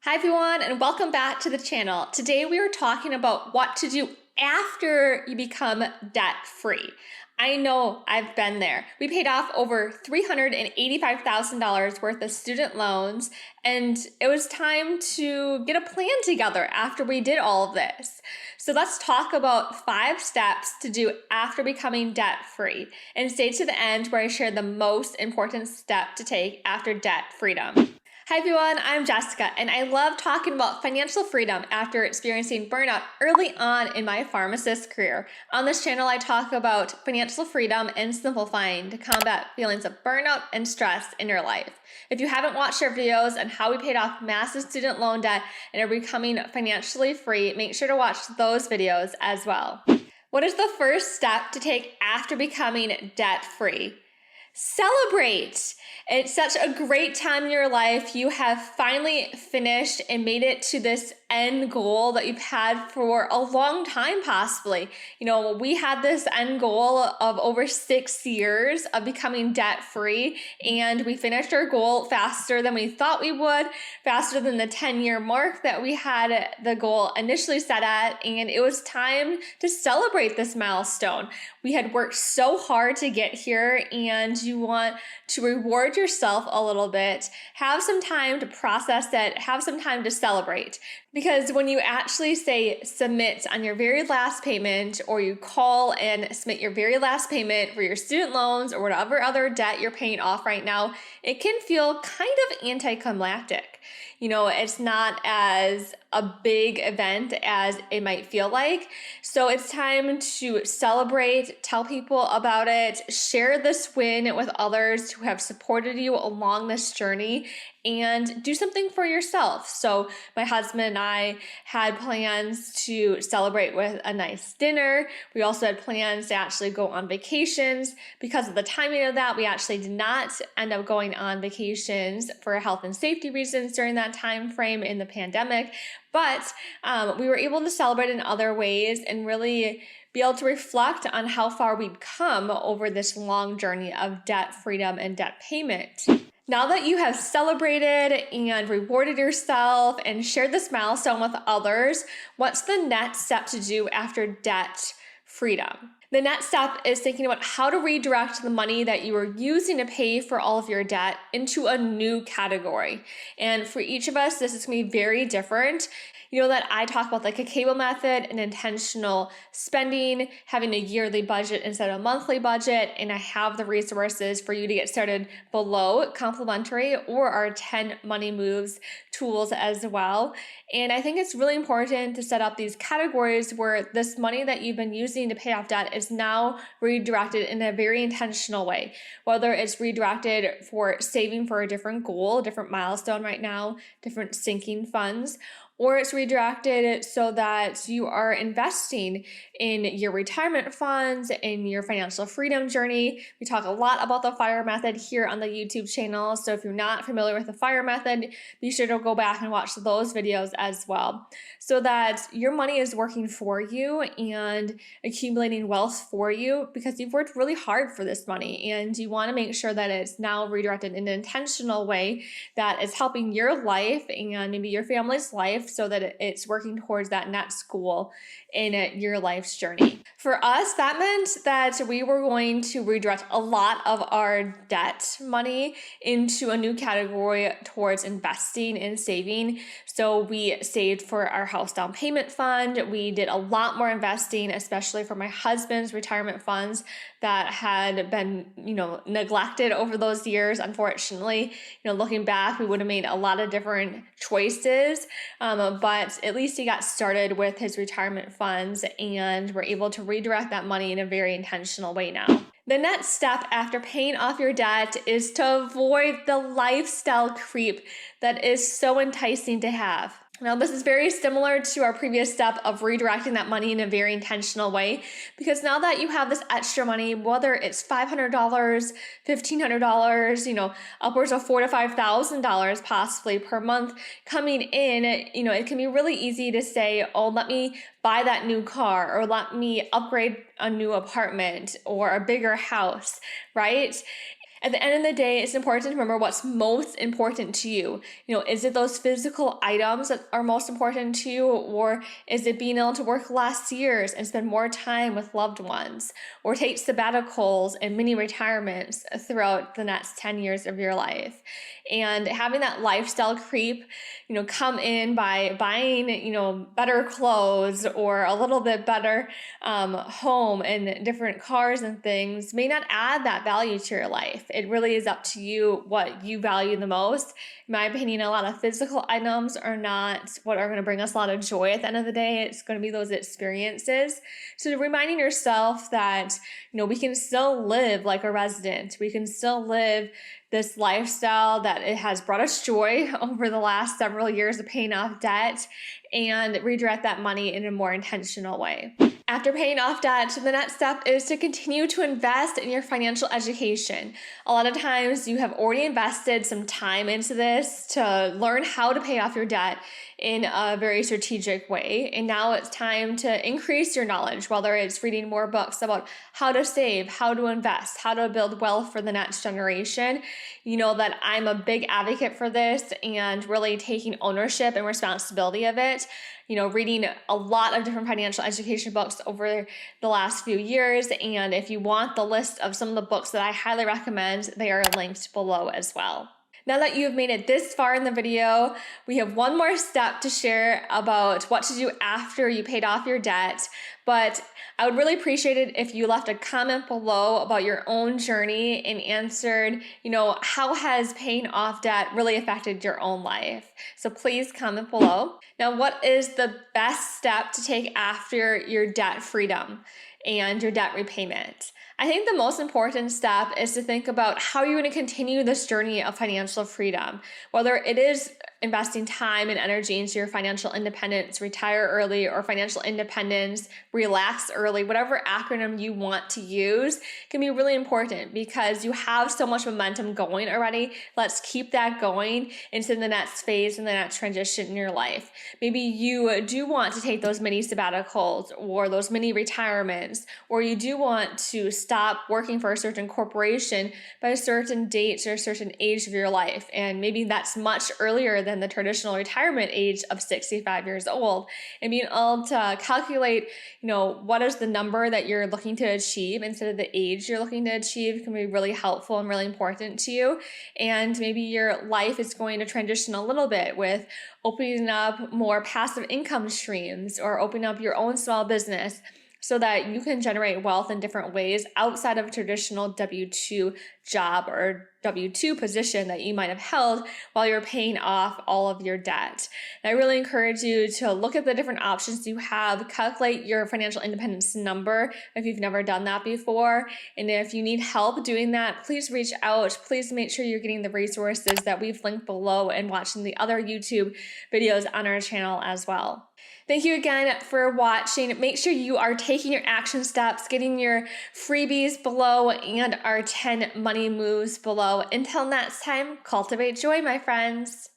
Hi everyone, and welcome back to the channel. Today we are talking about what to do after you become debt-free. I know I've been there. We paid off over $385,000 worth of student loans, and it was time to get a plan together after we did all of this. So let's talk about 5 steps to do after becoming debt-free, and stay to the end where I share the most important step to take after debt freedom. Hi everyone, I'm Jessica, and I love talking about financial freedom after experiencing burnout early on in my pharmacist career. On this channel, I talk about financial freedom and simplifying to combat feelings of burnout and stress in your life. If you haven't watched our videos on how we paid off massive student loan debt and are becoming financially free, make sure to watch those videos as well. What is the first step to take after becoming debt-free? Celebrate! It's such a great time in your life. You have finally finished and made it to this end goal that you've had for a long time, possibly. You know, we had this end goal of over 6 years of becoming debt-free, and we finished our goal faster than we thought we would, faster than the 10-year mark that we had the goal initially set at, and it was time to celebrate this milestone. We had worked so hard to get here, and you want to reward yourself a little bit, have some time to process it, have some time to celebrate. Because when you actually say submit on your very last payment, or you call and submit your very last payment for your student loans or whatever other debt you're paying off right now, it can feel kind of anticlimactic. You know, it's not as a big event as it might feel like. So it's time to celebrate, tell people about it, share this win with others who have supported you along this journey, and do something for yourself. So my husband and I had plans to celebrate with a nice dinner. We also had plans to actually go on vacations. Because of the timing of that, we actually did not end up going on vacations for health and safety reasons during that time frame in the pandemic. But we were able to celebrate in other ways and really be able to reflect on how far we've come over this long journey of debt freedom and debt payment. Now that you have celebrated and rewarded yourself and shared this milestone with others, what's the next step to do after debt freedom? The next step is thinking about how to redirect the money that you are using to pay for all of your debt into a new category. And for each of us, this is going to be very different. You know that I talk about the KAKEIBO Method and intentional spending, having a yearly budget instead of a monthly budget, and I have the resources for you to get started below complimentary or our 10 money moves tools as well. And I think it's really important to set up these categories where this money that you've been using to pay off debt is now redirected in a very intentional way, whether it's redirected for saving for a different goal, a different milestone right now, different sinking funds, or it's redirected so that you are investing in your retirement funds, in your financial freedom journey. We talk a lot about the FIRE method here on the YouTube channel. So if you're not familiar with the FIRE method, be sure to go back and watch those videos as well, so that your money is working for you and accumulating wealth for you, because you've worked really hard for this money and you want to make sure that it's now redirected in an intentional way that is helping your life and maybe your family's life, so that it's working towards that next goal in your life's journey. For us, that meant that we were going to redirect a lot of our debt money into a new category towards investing and saving. So we saved for our house down payment fund. We did a lot more investing, especially for my husband's retirement funds that had been, neglected over those years. Unfortunately, looking back, we would have made a lot of different choices, but at least he got started with his retirement funds and we're able to redirect that money in a very intentional way now. The next step after paying off your debt is to avoid the lifestyle creep that is so enticing to have. Now, this is very similar to our previous step of redirecting that money in a very intentional way, because now that you have this extra money, whether it's $500, $1,500, upwards of $4,000 to $5,000 possibly per month coming in, it can be really easy to say, oh, let me buy that new car, or let me upgrade a new apartment or a bigger house, right? At the end of the day, it's important to remember what's most important to you. Is it those physical items that are most important to you, or is it being able to work less years and spend more time with loved ones, or take sabbaticals and mini retirements throughout the next 10 years of your life? And having that lifestyle creep, come in by buying, better clothes or a little bit better home and different cars and things may not add that value to your life. It really is up to you what you value the most. In my opinion, a lot of physical items are not what are going to bring us a lot of joy at the end of the day. It's going to be those experiences. So reminding yourself that, we can still live like a resident. We can still live this lifestyle that it has brought us joy over the last several years of paying off debt, and redirect that money in a more intentional way. After paying off debt, the next step is to continue to invest in your financial education. A lot of times you have already invested some time into this to learn how to pay off your debt in a very strategic way. And now it's time to increase your knowledge, whether it's reading more books about how to save, how to invest, how to build wealth for the next generation. You know that I'm a big advocate for this and really taking ownership and responsibility of it. Reading a lot of different financial education books over the last few years. And if you want the list of some of the books that I highly recommend, they are linked below as well. Now that you've made it this far in the video, we have one more step to share about what to do after you paid off your debt. But I would really appreciate it if you left a comment below about your own journey and answered, how has paying off debt really affected your own life? So please comment below. Now, what is the best step to take after your debt freedom and your debt repayment? I think the most important step is to think about how you're going to continue this journey of financial freedom, whether it is investing time and energy into your financial independence, retire early, or financial independence, relax early, whatever acronym you want to use can be really important because you have so much momentum going already. Let's keep that going into the next phase and the next transition in your life. Maybe you do want to take those mini sabbaticals or those mini retirements, or you do want to stop working for a certain corporation by a certain date or a certain age of your life. And maybe that's much earlier than the traditional retirement age of 65 years old. And being able to calculate, what is the number that you're looking to achieve instead of the age you're looking to achieve can be really helpful and really important to you. And maybe your life is going to transition a little bit with opening up more passive income streams or opening up your own small business, so that you can generate wealth in different ways outside of a traditional W-2 job or W-2 position that you might have held while you're paying off all of your debt. And I really encourage you to look at the different options you have, calculate your financial independence number if you've never done that before. And if you need help doing that, please reach out. Please make sure you're getting the resources that we've linked below and watching the other YouTube videos on our channel as well. Thank you again for watching. Make sure you are taking your action steps, getting your freebies below and our 10 money moves below. Until next time, cultivate joy, my friends.